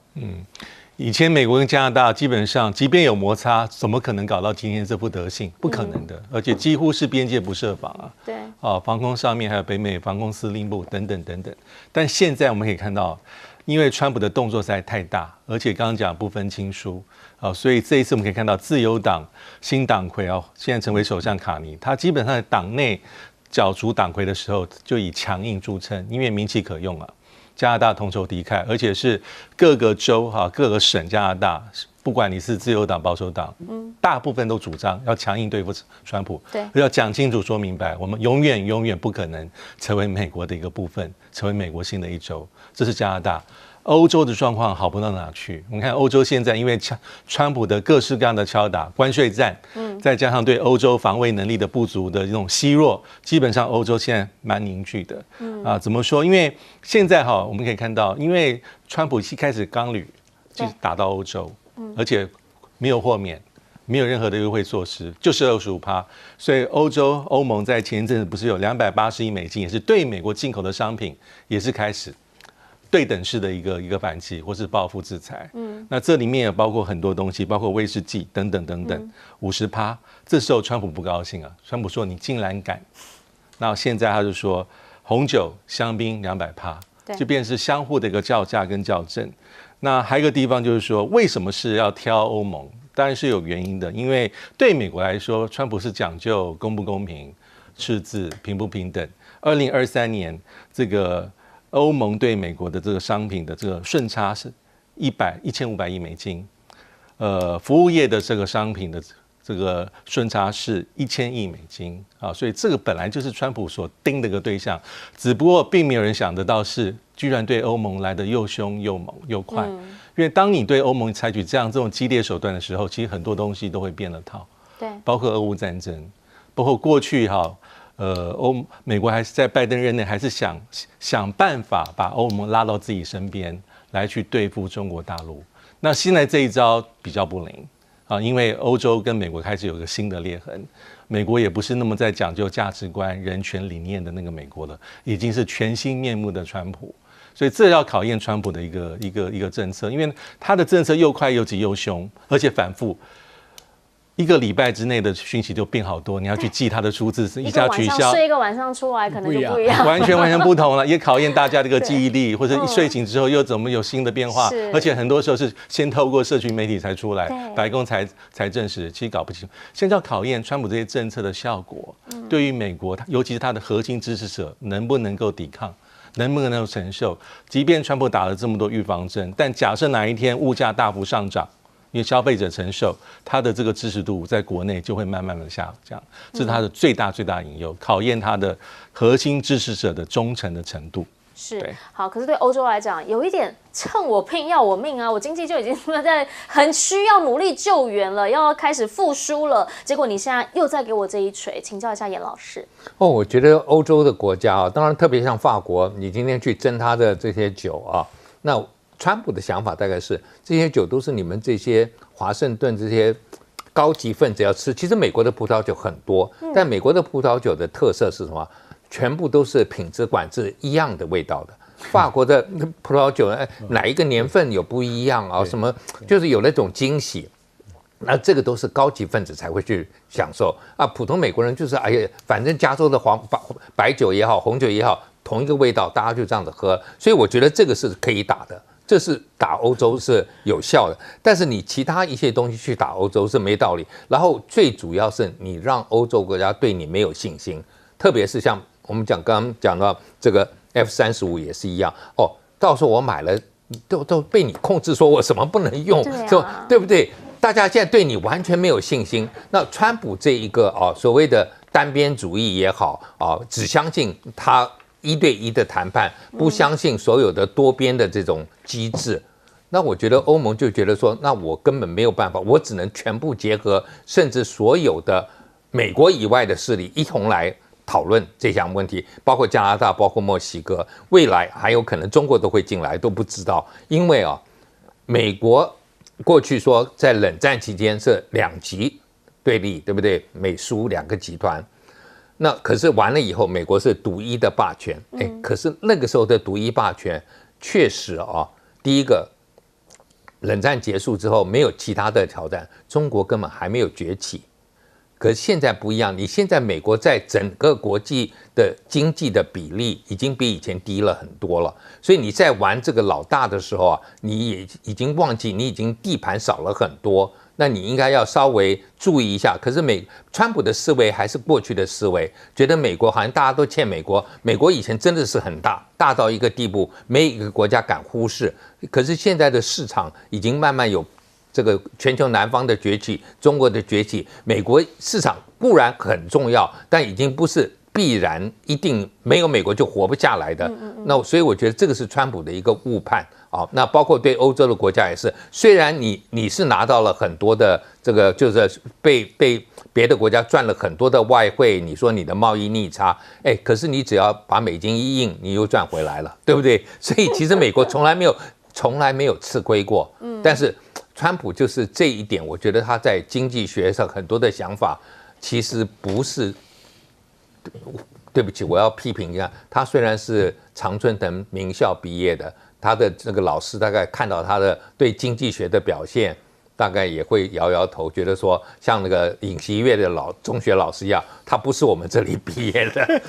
以前美国跟加拿大基本上，即便有摩擦，怎么可能搞到今天这副德性？不可能的，而且几乎是边界不设防啊。对，防空上面还有北美防空司令部等等等等。但现在我们可以看到，因为川普的动作实在太大，而且刚刚讲不分亲疏所以这一次我们可以看到自由党新党魁现在成为首相卡尼，他基本上在党内角逐党魁的时候就以强硬著称，因为名气可用啊。加拿大同仇敌忾，而且是各个州各个省加拿大，不管你是自由党保守党，大部分都主张要强硬对付川普，对，要讲清楚说明白，我们永远不可能成为美国的一个部分，成为美国新的一州，这是加拿大。欧洲的状况好不到哪去，我们看欧洲现在因为川普的各式各样的敲打，关税战，再加上对欧洲防卫能力的不足的这种削弱，基本上欧洲现在蛮凝聚的。怎么说？因为现在我们可以看到，因为川普一开始钢铝就打到欧洲，而且没有豁免，没有任何的优惠措施，就是25%。所以欧盟在前一阵子不是有280亿美金，也是对美国进口的商品，也是开始对等式的一个反击或是报复制裁。那这里面也包括很多东西，包括威士忌等等等等，50%。这时候川普不高兴啊，川普说你竟然敢。那现在他就说红酒、香槟200%，就变成是相互的一个叫价跟校正。那还有一个地方就是说，为什么是要挑欧盟？当然是有原因的，因为对美国来说，川普是讲究公不公平、赤字、平不平等。2023年这个欧盟对美国的这个商品的这个顺差是1500亿美金，服务业的这个商品的这个顺差是1000亿美金所以这个本来就是川普所盯的一个对象，只不过并没有人想得到是居然对欧盟来的又凶又猛又快，因为当你对欧盟采取这种激烈手段的时候，其实很多东西都会变了套，对，包括俄乌战争，包括过去美国还是在拜登任内还是想办法把欧盟拉到自己身边来去对付中国大陆。那现在这一招比较不灵啊，因为欧洲跟美国开始有个新的裂痕，美国也不是那么在讲究价值观、人权理念的那个美国了，已经是全新面目的川普。所以这要考验川普的一个政策，因为他的政策又快又急又凶，而且反复。1个礼拜之内的讯息就变好多，你要去记他的数字，一下取消，睡一个晚上出来可能就不一样，完全不同了，也考验大家这个记忆力，或者一睡醒之后又怎么有新的变化，而且很多时候是先透过社群媒体才出来，白宫才证实，其实搞不清楚。现在要考验川普这些政策的效果，对于美国，尤其是他的核心支持者能不能够抵抗。能不能够承受？即便川普打了这么多预防针，但假设哪一天物价大幅上涨，因为消费者承受，他的这个支持度在国内就会慢慢的下降，这是他的最大隐忧，考验他的核心支持者的忠诚的程度。是好，可是对欧洲来讲，有一点趁我病要我命啊！我经济就已经在很需要努力救援了，要开始复苏了，结果你现在又再给我这一锤，请教一下严老师。我觉得欧洲的国家啊，当然特别像法国，你今天去斟它的这些酒啊，那川普的想法大概是这些酒都是你们这些华盛顿这些高级分子要吃。其实美国的葡萄酒很多，但美国的葡萄酒的特色是什么？全部都是品质管制一样的味道的。法国的葡萄酒，哪一个年份有不一样啊？什么就是有那种惊喜。那这个都是高级分子才会去享受啊。普通美国人就是哎呀，反正加州的白酒也好，红酒也好，同一个味道，大家就这样子喝。所以我觉得这个是可以打的，这是打欧洲是有效的。但是你其他一些东西去打欧洲是没道理。然后最主要是你让欧洲国家对你没有信心，特别是像我们刚刚讲到这个 F-35也是一样哦，到时候我买了都被你控制，说我什么不能用，对不对？大家现在对你完全没有信心。那川普这一个所谓的单边主义也好只相信他1对1的谈判，不相信所有的多边的这种机制。那我觉得欧盟就觉得说，那我根本没有办法，我只能全部结合，甚至所有的美国以外的势力一同来讨论这项问题，包括加拿大，包括墨西哥，未来还有可能中国都会进来，都不知道。因为美国过去说在冷战期间是2极对立，对不对？美苏2个集团。那可是完了以后，美国是独一的霸权。可是那个时候的独一霸权确实第一个冷战结束之后没有其他的挑战，中国根本还没有崛起。可是现在不一样，你现在美国在整个国际的经济的比例已经比以前低了很多了，所以你在玩这个老大的时候你也已经忘记你已经地盘少了很多，那你应该要稍微注意一下。可是川普的思维还是过去的思维，觉得美国好像大家都欠美国，美国以前真的是很大，大到一个地步，没一个国家敢忽视。可是现在的市场已经慢慢有这个全球南方的崛起，中国的崛起，美国市场固然很重要，但已经不是必然一定没有美国就活不下来的。那所以我觉得这个是川普的一个误判那包括对欧洲的国家也是，虽然你是拿到了很多的这个，就是被别的国家赚了很多的外汇，你说你的贸易逆差，可是你只要把美金一印，你又赚回来了，对不对？所以其实美国从来没有吃亏过。但是川普就是这一点，我觉得他在经济学上很多的想法，其实不是。对不起，我要批评一下，他虽然是常春藤名校毕业的，他的那个老师大概看到他的对经济学的表现，大概也会摇摇头，觉得说像那个尹锡悦的中学老师一样，他不是我们这里毕业的。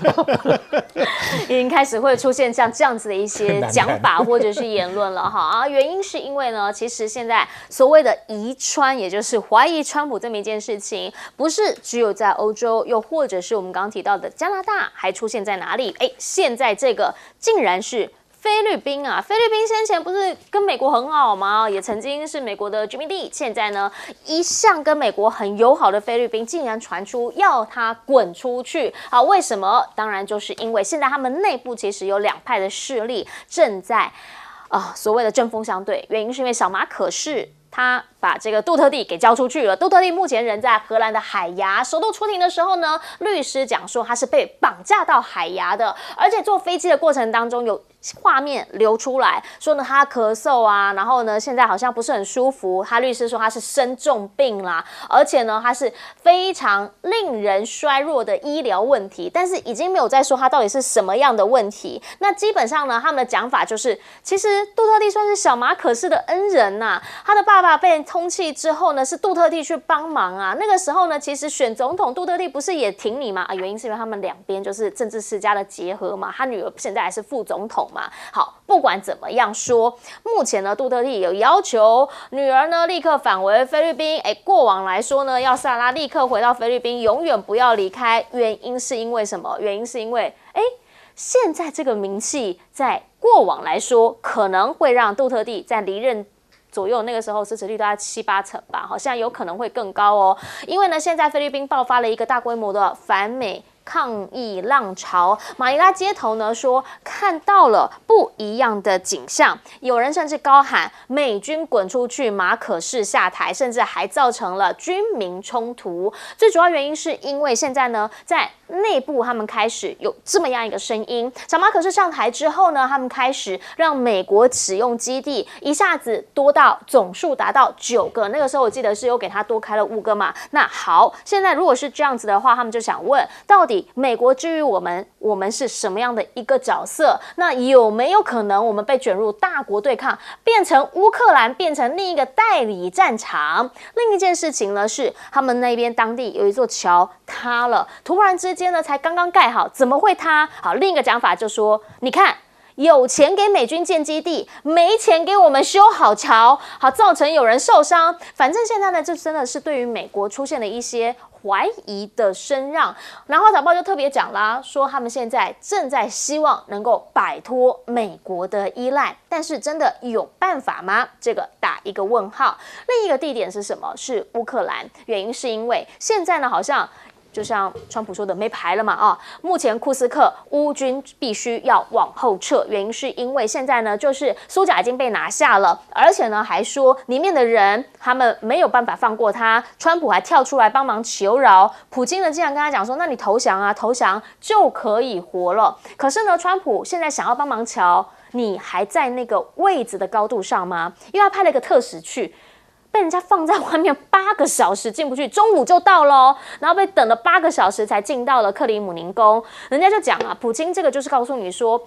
已经开始会出现像这样子的一些讲法或者是言论了哈。原因是因为呢，其实现在所谓的疑川，也就是怀疑川普这么一件事情，不是只有在欧洲，又或者是我们刚刚提到的加拿大，还出现在哪里？现在这个竟然是菲律宾啊！菲律宾先前不是跟美国很好吗？也曾经是美国的殖民地。现在呢，一向跟美国很友好的菲律宾，竟然传出要他滚出去啊！为什么？当然就是因为现在他们内部其实有2派的势力正在所谓的针锋相对。原因是因为小马可仕他把这个杜特地给交出去了。杜特地目前人在荷兰的海牙，首度出庭的时候呢，律师讲说他是被绑架到海牙的，而且坐飞机的过程当中有画面流出来，说呢他咳嗽啊，然后呢现在好像不是很舒服。他律师说他是生重病啦，而且呢他是非常令人衰弱的医疗问题，但是已经没有在说他到底是什么样的问题。那基本上呢，他们的讲法就是，其实杜特地算是小马可仕的恩人呐、他的爸爸被通缉之后呢，是杜特地去帮忙啊。那个时候呢，其实选总统，杜特地不是也挺你吗？原因是因为他们两边就是政治世家的结合嘛。他女儿现在还是副总统嘛。好，不管怎么样说，目前呢，杜特地有要求女儿呢立刻返回菲律宾。过往来说呢，要萨拉立刻回到菲律宾，永远不要离开。原因是因为什么？原因是因为现在这个名气在过往来说，可能会让杜特地在离任左右，那个时候支持率大概7-8成吧，好像有可能会更高哦。因为呢，现在菲律宾爆发了一个大规模的反美抗议浪潮，马尼拉街头呢说看到了不一样的景象，有人甚至高喊美军滚出去，马可仕下台，甚至还造成了军民冲突。最主要原因是因为现在呢，在内部他们开始有这么样一个声音，小马可仕上台之后呢，他们开始让美国使用基地一下子多到总数达到9个，那个时候我记得是有给他多开了5个嘛。那好，现在如果是这样子的话，他们就想问，到底美国至于我们是什么样的一个角色？那有没有可能我们被卷入大国对抗，变成乌克兰变成另一个代理战场？另一件事情呢是，他们那边当地有一座桥塌了，突然之间呢才刚刚盖好，怎么会塌？好，另一个讲法就说，你看。有钱给美军建基地，没钱给我们修好桥，好造成有人受伤。反正现在呢，这真的是对于美国出现了一些怀疑的声让。南华早报就特别讲啦，说他们现在正在希望能够摆脱美国的依赖，但是真的有办法吗？这个打一个问号。另一个地点是什么？是乌克兰。原因是因为现在呢，好像。就像川普说的，没牌了嘛啊！目前库斯克乌军必须要往后撤，原因是因为现在呢，就是苏甲已经被拿下了，而且呢还说里面的人他们没有办法放过他，川普还跳出来帮忙求饶，普京呢竟然跟他讲说，那你投降啊，投降就可以活了。可是呢，川普现在想要帮忙瞧，你还在那个位置的高度上吗？因为他派了一个特使去。被人家放在外面8个小时进不去，中午就到了，然后被等了8个小时才进到了克里姆林宫。人家就讲啊，普京这个就是告诉你说，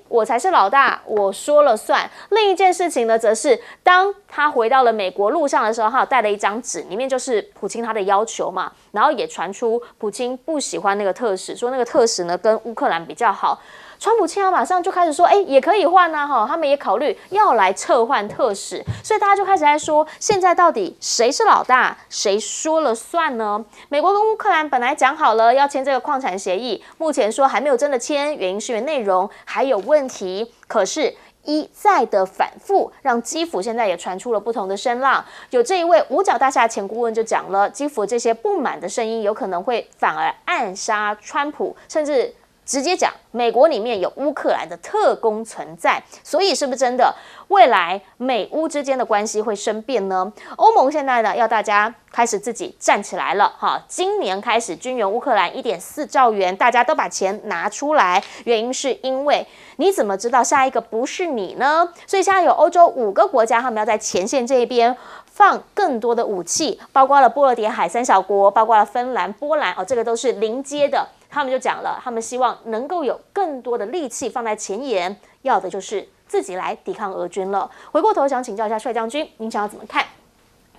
我才是老大，我说了算。另一件事情呢，则是当他回到了美国路上的时候，他有带了一张纸，里面就是普京他的要求嘛，然后也传出普京不喜欢那个特使，说那个特使呢跟乌克兰比较好。川普现在马上就开始说，也可以换啊，他们也考虑要来撤换特使，所以大家就开始在说，现在到底谁是老大，谁说了算呢？美国跟乌克兰本来讲好了要签这个矿产协议，目前说还没有真的签，原因是因为内容还有问题，可是。一再的反复，让基辅现在也传出了不同的声浪。有这一位五角大厦前顾问就讲了，基辅这些不满的声音有可能会反而暗杀川普，甚至直接讲美国里面有乌克兰的特工存在，所以是不是真的未来美乌之间的关系会生变呢？欧盟现在呢要大家开始自己站起来了哈，今年开始军援乌克兰1.4兆元，大家都把钱拿出来，原因是因为你怎么知道下一个不是你呢？所以现在有欧洲5个国家，他们要在前线这一边放更多的武器，包括了波罗的海3小国，包括了芬兰、波兰这个都是临接的。他们就讲了，他们希望能够有更多的力气放在前沿，要的就是自己来抵抗俄军了。回过头想请教一下帅将军，您想要怎么看？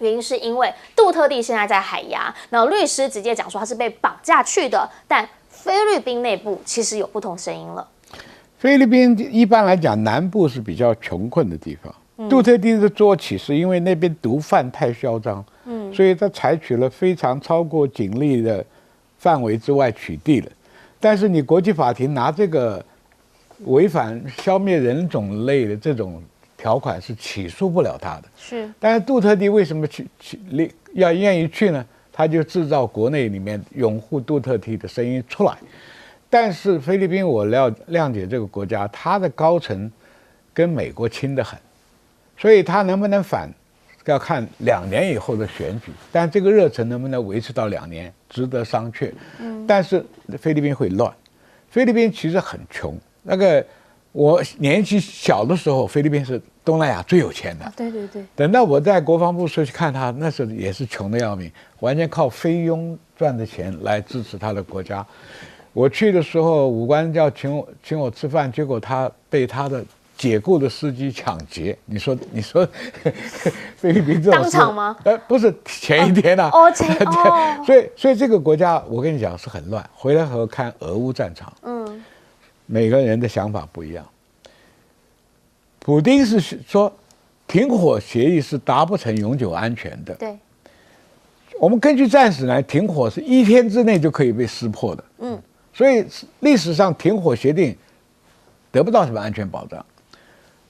原因是因为杜特地现在在海牙，然后律师直接讲说他是被绑架去的，但菲律宾内部其实有不同声音了。菲律宾一般来讲，南部是比较穷困的地方。杜特地的做起是因为那边毒贩太嚣张，所以他采取了非常超过警力的范围之外取缔了。但是你国际法庭拿这个违反消灭人种类的这种条款是起诉不了他的。是，但是杜特地为什么要愿意去呢？他就制造国内里面拥护杜特地的声音出来。但是菲律宾我谅解这个国家，它的高层跟美国亲得很，所以他能不能反要看2年以后的选举，但这个热忱能不能维持到2年，值得商榷。但是菲律宾会乱，菲律宾其实很穷。那个我年纪小的时候，菲律宾是东南亚最有钱的。对对对。等到我在国防部时去看他，那时候也是穷的要命，完全靠菲佣赚的钱来支持他的国家。我去的时候，武官要请我吃饭，结果他被他的解雇的司机抢劫。你说菲律宾这种当场吗？不是前一天啊。所以这个国家我跟你讲是很乱。回来后看俄乌战场，每个人的想法不一样。普丁是说停火协议是达不成永久安全的。对。我们根据战史来，停火是1天之内就可以被识破的。所以历史上停火协定得不到什么安全保障。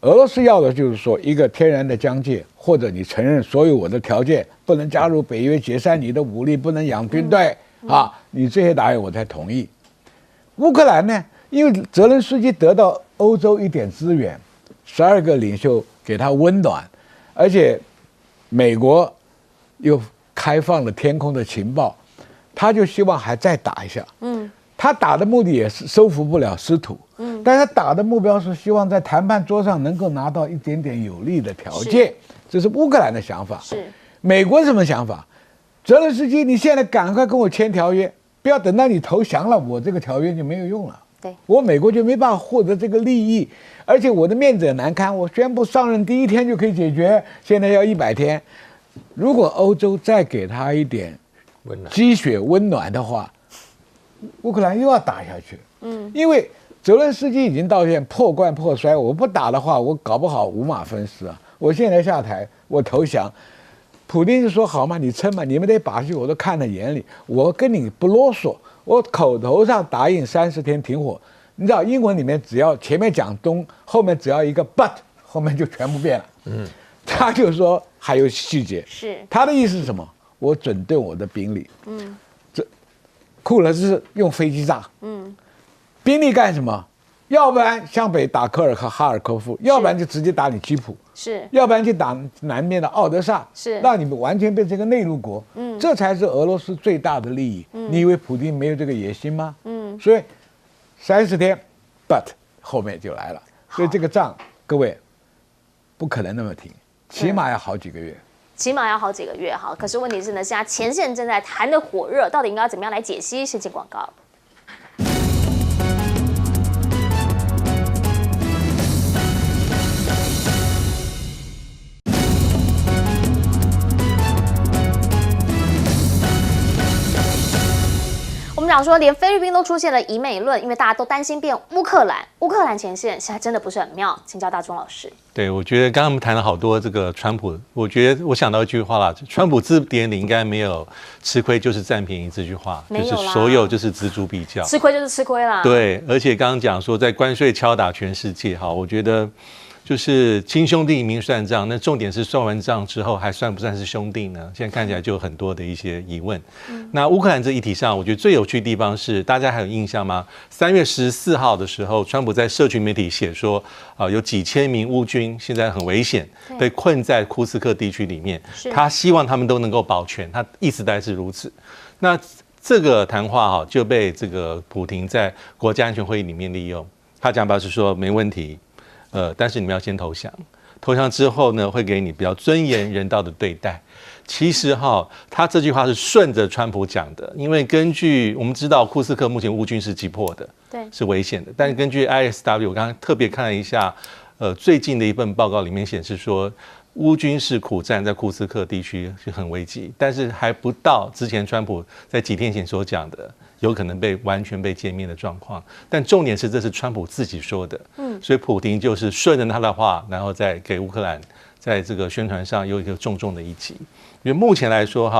俄罗斯要的就是说一个天然的疆界，或者你承认所有我的条件，不能加入北约，解散你的武力，不能养军队啊，你这些答应我才同意。乌克兰呢，因为泽连斯基得到欧洲一点资源，12个领袖给他温暖，而且美国又开放了天空的情报，他就希望还再打一下。他打的目的也是收复不了失土，但是他打的目标是希望在谈判桌上能够拿到一点点有利的条件，这是乌克兰的想法。是美国什么想法？泽连斯基，你现在赶快跟我签条约，不要等到你投降了，我这个条约就没有用了。对，我美国就没办法获得这个利益，而且我的面子也难堪。我宣布上任第1天就可以解决，现在要100天。如果欧洲再给他一点积雪温暖的话，乌克兰又要打下去。因为泽连斯基已经到现在破罐破摔，我不打的话，我搞不好五马分尸啊！我现在下台，我投降，普丁就说好嘛，你撑嘛，你们这把戏我都看在眼里，我跟你不啰嗦，我口头上答应30天停火。你知道英文里面只要前面讲东，后面只要一个 but， 后面就全部变了。他就说还有细节，是他的意思是什么？我整顿我的兵力。这库尔是用飞机炸。兵力干什么？要不然向北打科尔和哈尔科夫，要不然就直接打你基辅，是，要不然就打南面的奥德萨，是，让你们完全变成一个内陆国。这才是俄罗斯最大的利益。你以为普丁没有这个野心吗？所以30天 ，but 后面就来了。所以这个仗，各位不可能那么停，起码要好几个月。起码要好几个月哈。可是问题是呢，现在前线正在谈的火热，到底应该怎么样来解析？先进广告。我们讲说，连菲律宾都出现了以美论，因为大家都担心变乌克兰。乌克兰前线现在真的不是很妙，请教大钟老师。对，我觉得刚刚我们谈了好多这个川普，我想到一句话啦，川普字典里应该没有吃亏就是占便宜这句话，就是所有就是锱铢必较，吃亏就是吃亏啦。对，而且刚刚讲说在关税敲打全世界，哈，我觉得就是亲兄弟明算账，那重点是算完账之后还算不算是兄弟呢？现在看起来就有很多的一些疑问。那乌克兰这议题上，我觉得最有趣的地方是，大家还有印象吗？3月14号的时候，川普在社群媒体写说，有几千名乌军现在很危险，被困在库斯克地区里面，他希望他们都能够保全，他意思大概是如此。那这个谈话就被这个普亭在国家安全会议里面利用，他讲法是说没问题。但是你们要先投降，投降之后呢，会给你比较尊严人道的对待。其实他这句话是顺着川普讲的，因为根据我们知道库斯克目前乌军是击破的，对，是危险的。但是根据 ISW， 我刚刚特别看了一下，最近的一份报告里面显示说，乌军是苦战在库斯克地区是很危急，但是还不到之前川普在几天前所讲的。有可能完全被歼灭的状况，但重点是这是川普自己说的，所以普亭就是顺着他的话，然后再给乌克兰在这个宣传上有一个重重的一击。因为目前来说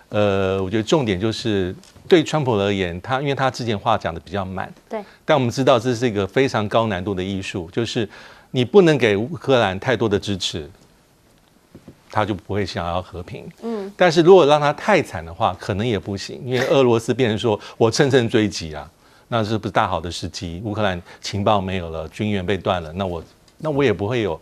我觉得重点就是对川普而言，因为他之前话讲的比较慢，对，但我们知道这是一个非常高难度的艺术，就是你不能给乌克兰太多的支持。他就不会想要和平，但是如果让他太惨的话，可能也不行，因为俄罗斯变成说我乘胜追击啊，那是不是大好的时机？乌克兰情报没有了，军援被断了，那我也不会有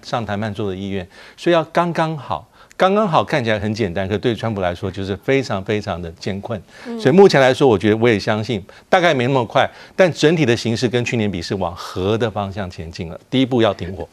上谈判桌的意愿，所以要刚刚好，刚刚好，看起来很简单，可对川普来说就是非常非常的艰困。所以目前来说，我觉得我也相信，大概没那么快，但整体的形势跟去年比是往和的方向前进了。第一步要停火。